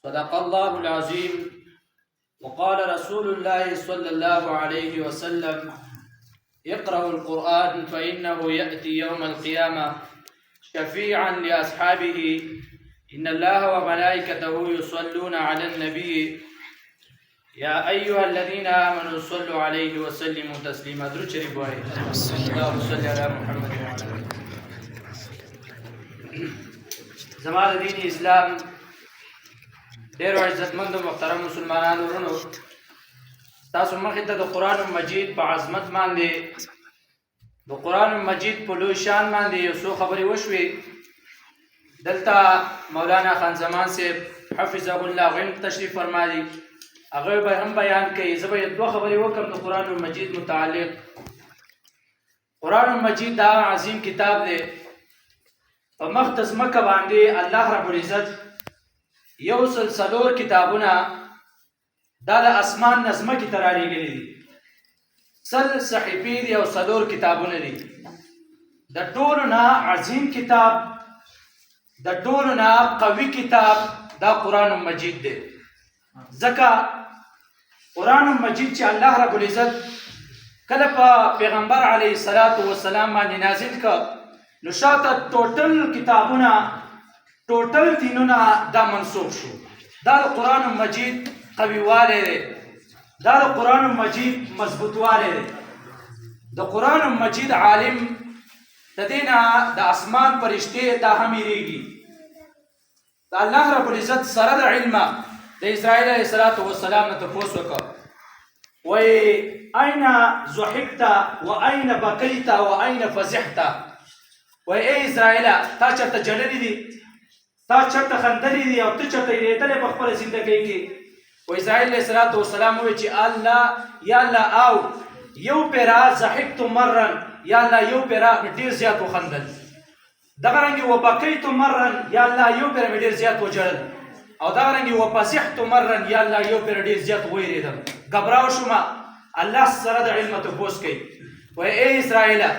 صدق الله العظيم. وقال رسول الله صلى الله عليه وسلم: اقرأوا القرآن فإنه يأتي يوم القيامة شفيعا لأصحابه إن الله وملائكته يصلون على النبي يا أيها الذين آمنوا صلوا عليه وسلموا تسليما. درود شریف وایي. اللهم صل على محمد وعلى آله. زما د دین اسلام ډېرو عزتمندو محترم مسلمانانو ورونو، تاسو مخې ته د قرآن مجید په عظمت باندې، د قرآن مجید په لوی شان باندې یو څو خبرې وشوې. دلته مولانا خان زمان صاحب حفظه الله غیم تشریف فرمایي، هغه به هم بیان کوي. زه به دوه خبرې وکړم د قرآن مجید متعلق. قرآن مجید دا عظیم کتاب دی. په مخ د ځمکه باندې الله رب العزت یو سلسلور کتابونه دا د اسمان نه ځمکې ته رالیږلي دي. سل صحیفې دي او څلور کتابونه دي. د ټولو نه عظیم کتاب، د ټولو نه قوي کتاب دا قرآن مجید دی. ځکه قرآن مجید چې الله رب العزت کله په پیغمبر علیه السلام باندې نازل کړ، نو شاته ټوټل کتابونه، ټوټل دینونه دا منسوخ شو. دا د قرآن مجید قویوالی دی، دا د قرآن مجید مضبوطوالی دی. د قرآن مجید عالم د دې نه د اسمان فرشتې دا هم یریږي. د الله رب العزت سره د علمه د اسرائیل علیه السلام نه تپوس وکړ، وایي أين ضحكت وأين بكيت وأين فزحت؟ وایي ای اسرائیله، تا چېرته ژړلي دي، تا چېرته خندلي دي او ته چېرته یېرېدلی په خپله زندګۍ کې؟ و اسرائیل علیه السلام وویل چې الله یا الله او یو پیره ضحکت مرن، یا الله یو پیره مې ډېر زیات وخندل. دغه رنګې وبکیت مرن، یا الله یو پیره مې ډېر زیات وژړل. او دغه رنګې وفزحت مرن، یا الله یو پیره ډېر زیات وویرېدم، ګبراو شومه. الله سره د علمه تپوس کوي، وایي ای اسرائیله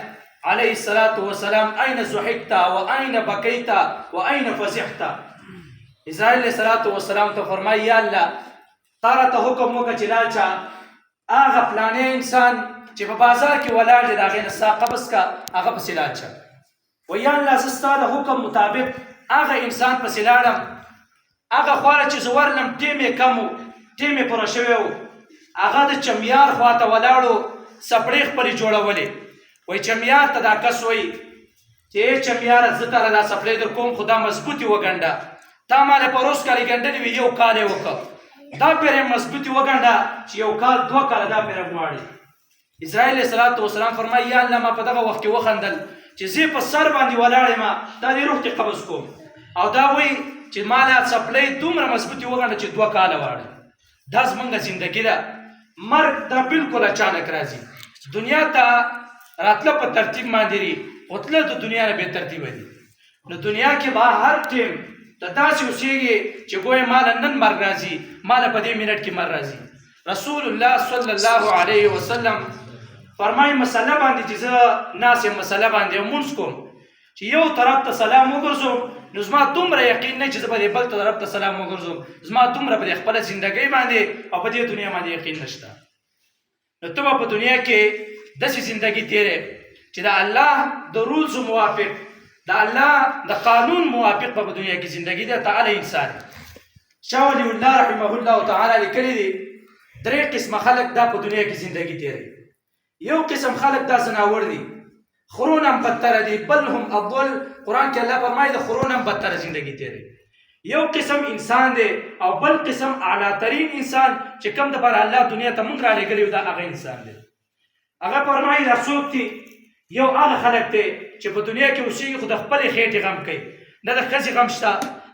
علیه السلام أين ضحكت وأين بكيت وأين فزحت؟ اسرائیل علیه السلام ته فرمایي یا الله تا راته حکم وکړه چې لاړ شه هغه فلانی انسان چې په بازار کې ولاړ دی د هغې نه سا قبض کړه، هغه پسې لاړ شه. وایي یا الله زه ستا د حکم مطابق هغه انسان پسې لاړم. هغه خواله چې زه ورلم ټیم یې کم و، ټیم یې پوره شوی و. هغه د چمیار خواته ولاړو، څپړې خپلې جوړولې. وایي چمیار ته دا کس وایي چې ای چمیاره زه تاله دا څپړې در کوم، خو دا مضبوطې وګنډه. تا ما له پروس کالې ګنډلې وي، یو کال یې وکړه. دا پیره مضبوطې وګنډه چې یو کال دوه کاله دا پیره غواړي. اسرائیل علیه السلام فرمایي یا الله ما په دغه وخت کې وخندل چې زه په سر باندې ولاړ یم، دا دې روح کې قبض کوم. او دا وایي چې ما له څپړې دومره مضبوطې وګنډه چې دوه کاله واړه. دا زموږ زندګي ده. مرګ دا بالکل اچانک راځي. دنیا ته راتله په ترتیب باندې دي، خو تله د دنیا نه بې ترتیبه دي. نو دنیا کې به هر ټیم ته داسې اوسېږي چې ګویا ماله نن مرګ راځي، ماله په دې منټ کې مرګ راځي. رسول الله صلی الله علیه وسلم فرمایي مسله باندې چې زه ناست یم، مسله باندې مونځ کوم چې یو طرف ته سلام وګرځوم، نو زما دومره یقین نه چې زه به دې بل طرف ته سلام وګرځوم، زما دومره په دې خپله زندګۍ باندې او په دې دنیا باندې یقین نشته. نو ته به په دنیا کې داسې زندګي تیرې چې د الله د رولزو موافق، د الله د قانون موافق په دنیا کې زندګي ده. تعالی انسان شاه ولی الله رحمه الله تعالی لیکلي دي درې قسمه خلک دا په دنیا کې زندګي تیرې. یو قسم خلک دا زناور دي، خرون هم بدتره دي، بل هم اضل. قرآن کې الله فرمایي د خرون هم بدتره زندګي تیرې. یو قسم انسان دی او بل قسم اعلی ترین انسان چې کوم دپاره الله دنیا ته مونږ رالیږلی دا هغه انسان دی. هغه فرمایي دا څوک دي؟ یو هغه خلک دی چې په دنیا کې اوسېږي خو د خپلې خېټې غم کوي، نه د ښځې غم شته،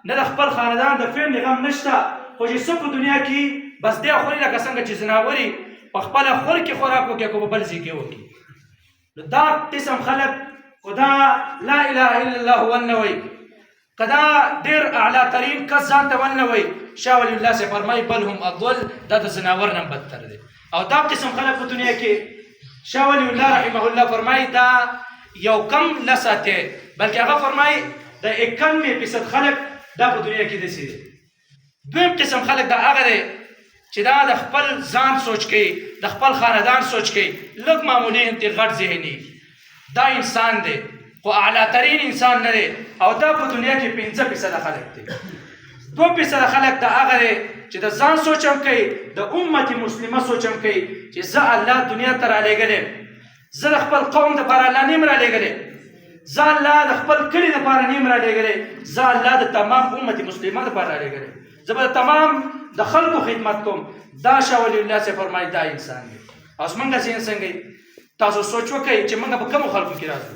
نه د خپل خاندان د فیملي غم نشته، خو چې څه په دنیا کې بس دی خوري لکه څنګه چې ځناوري په خپله خور کې خوراک وکړي که په بل ځای کې وکړي. نو دا قسم خلک خو دا لا اله الا الله ونه وایي، که دا ډېر اعلی ترین کس ځان ته ونه وایي. شاه ولی الله صاحب فرمایي بل هم اضل، دا د ځناور نه بدتر دی. او دا قسم خلک په دنیا کې شاه ولی الله رحمه الله فرمایي دا یو کم لساته، بلکې هغه فرمایي د 91% خلک دا په دنیا کې داسې دي دویم قسم خلک دا هغه دی چې دا د خپل ځان سوچ کوي، د خپل خاندان سوچ کوي، لږ معمولي انتي غټ ذهني. دا انسان دی خو اعلی ترین انسان نه دی، او دا په دنیا کې 5% خلک دی. 2% خلک دا هغه دی چې د ځان سوچ هم کوي، د امت مسلمه سوچ هم کوي چې زه الله دنیا ته رالیږلی، زه د خپل قوم دپاره الله نیم رالیږلی، زه الله د خپل کلي دپاره نیم رالیږلی، زه الله د تمام امت مسلمه دپاره رالیږلی، زه به د تمام د خلکو خدمت کوم. دا شاه ولی الله سے فرمایي دا انسان دی. اوس موږ ذهن څنګه تاسو سوچ وکئ چې موږ په کومو خلکو کې راځو؟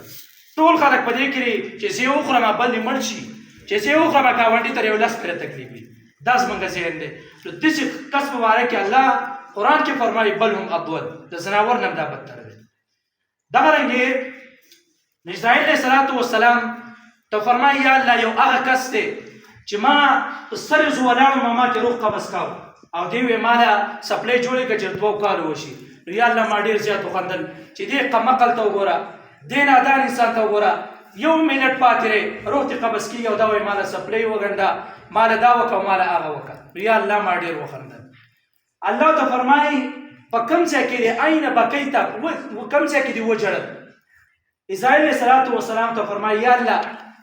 ټول خلک په دې کې چې زه یې وخورم بل دې مړ شي، چې زه یې وخورم ګاونډي ته یو لس پرې تکلیف وي. دا زموږ ذهن دی. نو داسې کس په باره کې الله قرآن کې فرمایي بل هم اضل، د ځناور نه هم دا بدتر دی. دغرنګې اسرائیل علیه السلام ته فرمایي یا الله یو هغه کس دی چې ما په سر زه ولاړم او ما ترې روح قبض کاوه او دې ویې ما له سپلی جوړې کړه چې 2 کاله وشي. نو یا الله ما ډېر زیات وخندل چې دې قمقل ته وګوره، دې نادان انسان ته وګوره، 1 منټ پاتې دی روح دې قبض کېږي او دا وایي ما له سپلی وګنډه، ما له دا وکړه، ما له هغه وکړه. نو یا الله ما ډېر وخندل. الله ته فرمایي په کوم ځای کې دی عین بکیت، کوم ځای کې دی وژړل. اسرائیل علیه السلام ته فرمایي یا الله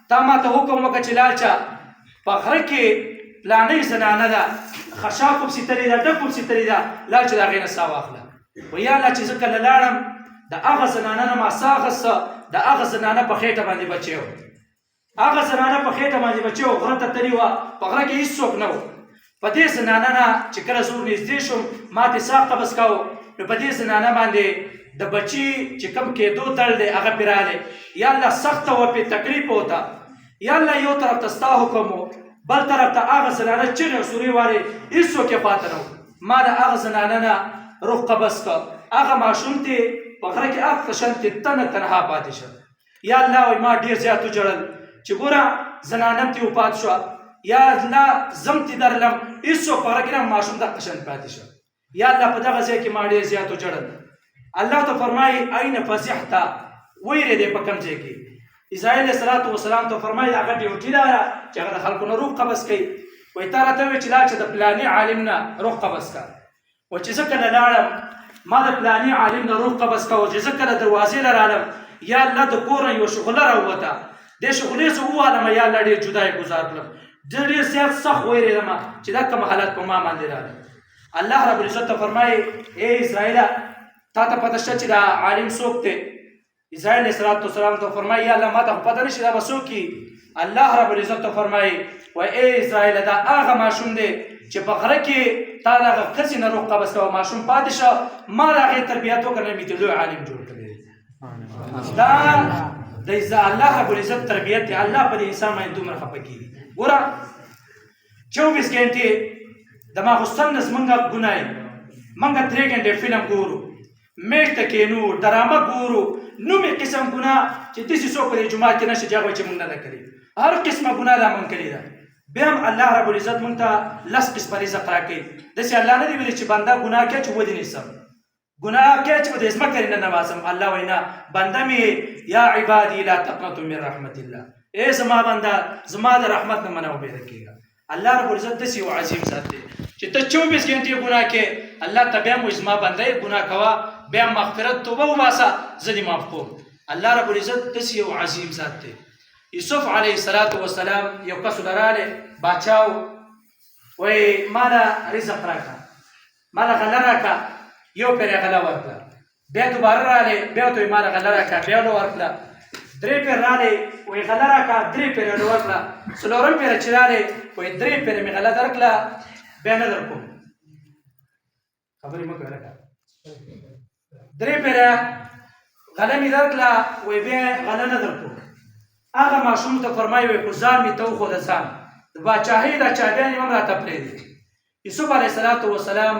تا ما ته حکم وکړه چې لاړ په غره کې پلانۍ زنانه ده، خشا پسې تلې ده، ډک پسې تلې ده، لاړ چې د هغې نه ساه واخله. وایي یا الله چې زه کله لاړم د هغه زنانه نه ما ساه اخسته، د هغه زنانه په خېټه باندې بچی و، هغه زنانه په خېټه باندې بچی و، غره ته تللې وه، په غره کې هېڅوک نه و. په دې زنانه نه چې کله زه ورنږدې شوم ما ترې ساه قبض کاوه، نو په دې زنانه باندې د بچي چې کوم کېدو تړ دی هغه پرې راغلی. یا الله سخته وه پرې تکلیف وته. یا الله یو طرف ته ستا حکم و، بل طرف ته هغه زنانه چغې او سورې وارې، هېڅوک یې پاته نه و. ما د هغه زنانه نه روح قبض کړه، هغه ماشوم ته په غره کې هغه شانتې تنها پاتې شه. یا الله وایي ما ډېر زیات وژړل چې ګوره زنانه م ترې وپات شوه، یا الله زم ترې درلم، هېڅوک په غره کې نه ماشوم دغه شان پاتې شه. یا الله په دغه ځای کې ما ډېر زیات وژړل. الله ته فرمایي این فزحت، ویرېدې په کوم ځای کې؟ اسرائیل علیه السلام ته فرمایي هغه ډیوټي ده چې هغه د خلکو نه روح قبض کوي. وایي تا راته ووایي چې لاړ چې د پلاني عالم نه روح قبض کړه. و چې زه کله لاړم ما د پلاني عالم نه روح قبض کړه، چې زه کله دروازې له رالم یا الله د کور نه یوه شغله راووته، دې شغلې زه ووالم یا الله ډېر جدا یې ګزار کړم. زه ډېر زیات سخت ویرېدم چې دا کوم حالت په ما باندې راغلی. الله رب العزت ته فرمایي ای اسرائیله تا ته پته شته چې دا عالم څوک دی؟ اسرائیل علیه السلام ته فرمایي یا الله ما ته خو پته نه شي دا به څوک وي؟ الله رب العزت ته فرمایي وایي ای اسرائیله دا هغه ماشوم دی چې په غره کې تا د هغه ښځې نه روح قبض کړه، ماشوم پاتې شه، ما د هغې تربیت وکړه، مې ته لوی عالم جوړ کړی. دا د الله رب العزت تربیت دی. الله په دې انسان باندې دومره خفه کېږي. ګوره 24 ګنټې د ماخوستن نه زمونږ ګناه یې، موږ 3 ګنټې فلم ګورو، میک ته کښېنو، ډرامه ګورو، نومې قسم ګناه چې داسې څوک په دې جومات کې نشته چې هغه وایي چې مونږ نه ده کړې. هر قسمه ګناه دا مونږ کړې ده. بیا هم الله رب العزت مونږ ته 10 قسمه رزق راکوي. داسې الله نه دی ویلي چې بنده ګناه کوي چې ودې نیسم، ګناه کوي چې په دې ځمکه نه نوازم. الله وایي نه، بنده مې یا عبادي لا تقنطوا من رحمت الله، ای زما بنده زما د رحمت نه مه وبېره کېږه. الله رب العزت داسې یو عظیم ذات دی چې ته 24 ګنټې ګناه کوې، الله ته بیا هم وایي زما بنده یې ګناه کوه، بیا مغفرت توبه وباسه، زه دې معاف کوم. الله رب العزت داسې یو عظیم ذات دی. یوسف علیه السلام یو کس له راغلی، باچا و، وایي ما له رزق راکړه، ما له غله راکړه، یو پېره غله ورکړه. بیا دوباره راغلی، بیا ورته وایي ما له غله راکړه، بیا له ورکړه. 3 پېره راغلی، وایي غله راکړه، 3 پېره له ورکړه. 4م پېره چې راغلی، وایي 3 پېره مې غله درکړه، بیا نه در کوم. خبرې مه کوه لکه 3 پېره غله مې درکړه، وایي بیا غله نه در کوم. هغه ماشوم ته فرمایي وایي خو ځان مې ته وښوده، ځان د باچاهۍ دا چابیان یې هم راته پرېږدي. یوسف علیه السلام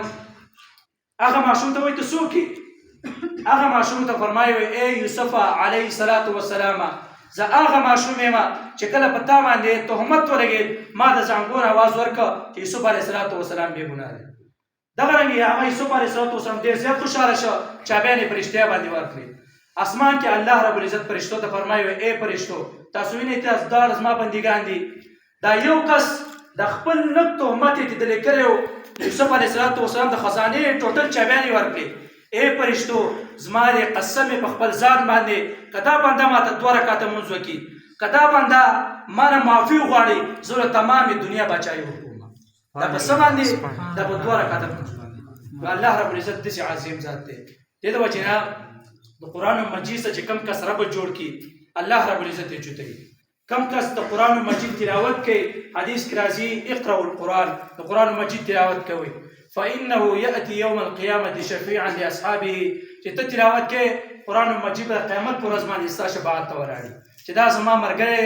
هغه ماشوم ته وایي ته څوک یې؟ هغه ماشوم ته فرمایي وایي ای یوسف علیه السلام زه هغه ماشوم یم چې کله په تا باندې تهمت ولګېد ما د زنګون اواز ورکړه چې یوسف علیه السلام بې ګناه دی. دغرنګې هغه یوسف علیه السلام ډېر زیات خوشحاله شو، چابیان یې په رښتیا باندې ورکړې. اسمان کې الله رب العزت فرشتو ته فرمایي وایي ای فرشتو تاسو وینئ تاسو دا زما بندګان دي، دا یو کس د خپل نک تهمت یې لیدلی کړی و یوسف علیه السلام د خزانې ټوټل چابیان یې ورکړې ای فرشتو زما د قسم په خپل ذات باندې که دا بنده ماته 2 رکعته لمونځ وکړي که دا بنده ما نه معافي وغواړي زه له تمامې دنیا بچایي ورکوم دا په څه باندې دا په 2 رکعته لمونځ باندې الله رب العزت داسې عظیم ذات دی دې د وجې نه د قرآن مجید څخه چې کم کس رب جوړ کړي الله رب العزت یې چوتوي کم کس د قرآن مجید تلاوت کوي حدیث کې راځي اقرأوا القرآن د قرآن مجید تلاوت کوي فإنه يأتي يوم القيامة شفيعا لأصحابه چې ته تلاوت کوي قرآن مجید د قیامت پر ورځ باندې ستا شفاعت ته ولاړي چې دا زما ملګری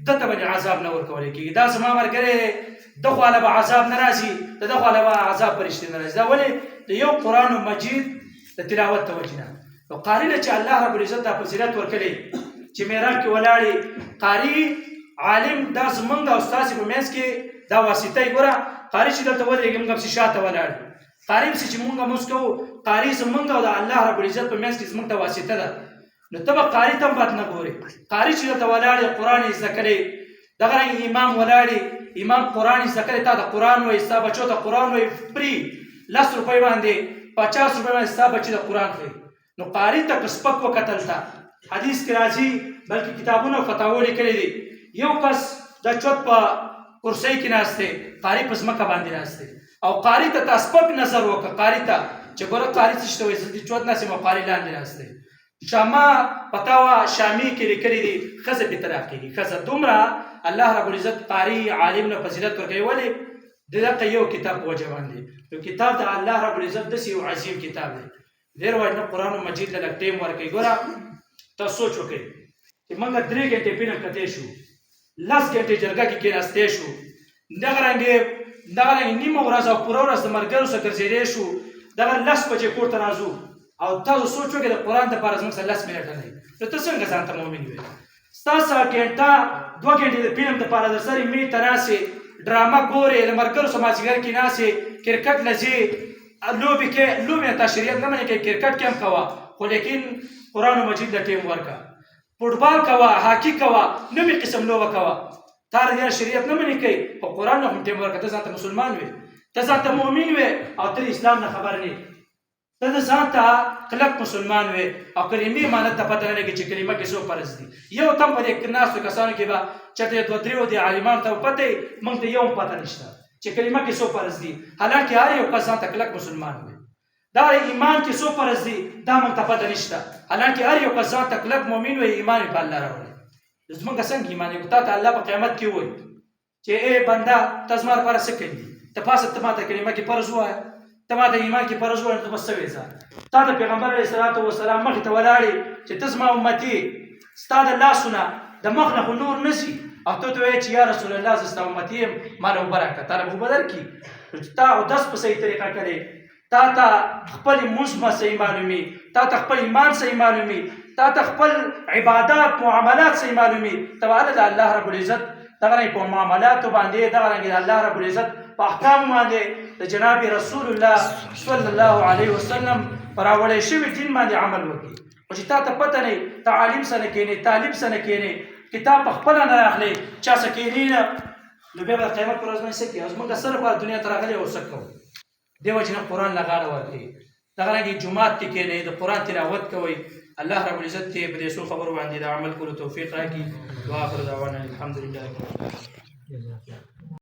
ده ته باندې عذاب نه ورکولی کېږي دا زما ملګری ده خواله به عذاب نه راځي د ده خواله به عذاب پرشتې نه راځي دا ولې د یو قرآن مجید د تلاوت ته وجې نه نو قاري له چې الله رب العزت دا فضیلت ورکړی چې معراج کې ولاړې قاري عالم دا زمونږ او ستاسې په منځ کې دا واسطه یې ګوره قاري چې دلته ودرېږي موږ پسې شاته ولاړ قاري پسې چې مونږ لمونځ کوو قاري زمونږ او د الله رب العزت په منځ کې زمونږ ته واسطه ده نو ته به قاري ته هم بد نه ګورې قاري چې دلته ولاړې قرآن یې زده کړی دغه رنګ امام ولاړې امام قرآن یې زده کړی تا ته قرآن وایي ستا بچو ته قرآن وایي فری 10 روپۍ باندې 50 روپۍ باندې ستا بچي د قرآن ښایي نو قاري ته که سپک وکتل ته حدیث کې راځي بلکې کتابونه او فتاوی لیکلي دي یو کس د چوت په کرسۍ کې ناست دی قاري په ځمکه باندې ناست دی او قاري ته تا سپک نظر وکړه قاري ته چې ګوره قاري څه شته وایي زه د چوت ناست یم او قاري لاندې ناست دی شاما فتاوا شامي کې لیکلي دي ښځه پرې طلاق کېږي ښځه دومره الله رب العزت قاري عالم له فضیلت ورکوي ولې د دغه یو کتاب په وجه باندې یو کتاب د الله رب العزت داسې یو عظیم کتاب دی ډېر وایي نه قرآن مجید له لږ ټیم ورکوي ګوره ته سوچ وکړئ چې موږ 3 غنټې فلم کتلی شو 10 غنټې جرګه کې کېناستی شو دغه رنګې نیمه ورځ او پوره ورځ د ملګرو سره ګرځېدی شو دغه 10 بجې کور ته راځو او تاسو سوچ وکړئ د قرآن دپاره زموږ سره 10 منټه نه وي نو ته څنګه ځان ته مؤمن وې ستا سره غنټه 2 غنټې د فلم دپاره در سره میز ته ناستې ډرامه ګورې د ملګرو سره مازدیګر کې ناستې کرکټ له ځې لوبې کې لوبې نه تا شریعت نه منې کوي کرکټ کې هم کوه خو لیکن قرآن مجید د ټیم ورکه فوټبال کوه هاکي کوه نوې قسم لوبه کوه تا د شریعت نه منې کوي خو قرآن نه هم ټیم ورکه ته ځان ته مسلمان وې ته ځان ته مؤمن وې او ته اسلام نه خبر نه ته د ځان ته کلک مسلمان وې او کلمې معنی ته پته نه لګي چې کلمه کې څو فرض دي یو تم په دې ناستو کسانو کې به چېرته 2-3 د عالمانو ته پته موږ ته یو هم پته نشته چې کلمه کې څو فرض دي حالانکه هر یو کس ځان ته کلک مسلمان وي دا ایمان کې څو فرض دي دا موږ ته پته نشته حالانکه هر یو کس ځان ته کلک مؤمن وي ایمان یې په الله راوړي زموږ څنګه ایمان یې تا ته الله په قیامت کې وایي چې ای بنده ته زما لپاره څه کوي ته پاسه ته ماته کلمه کې فرض ووایه ته ماته ایمان کې فرض ووایه ته بس څه وایې تا ته پیغمبر علیه الصلاة والسلام مخې ته ولاړې چې ته زما امتي ستا د لاسونه د مخ نه خو نور نه ځي او ته ته وایې چې یا رسول الله زه ستا امتي یم ما له اوبه راکړه تا له به اوبه درکړي تا اودس په صحیح طریقه کړې تا ته خپل لمونځ صحیح معلومي تا ته خپل ایمان صحیح معلومي تا ته خپل عبادات معاملات صحیح معلومي ته به د الله رب العزت دغه رنګ په معاملاتو باندې دغه رنګ د الله رب العزت په احکامو باندې د جناب رسول الله صلی الله علیه وسلم پر راوړی شوي دین باندې عمل وکړي خو چې تا ته پته نه تعلیم څه نه کښېنې طالب څه نه کښېنې کتاب په خپله نه راخلې چا څه کښېنې نه نو بیا به د قیامت پر ورځ باندې څه کوي زموږ څه لپاره دنیا ته راغلي او څه کوو دې وجې نه قرآن له غاړه ورکړي دغه رنګې جومات کې کښېنئ د قرآن تلاوت کوئ الله رب العزت ته په دې څو خبرو باندې د عمل کولو توفیق راکړي واخر دعوانا الحمدلله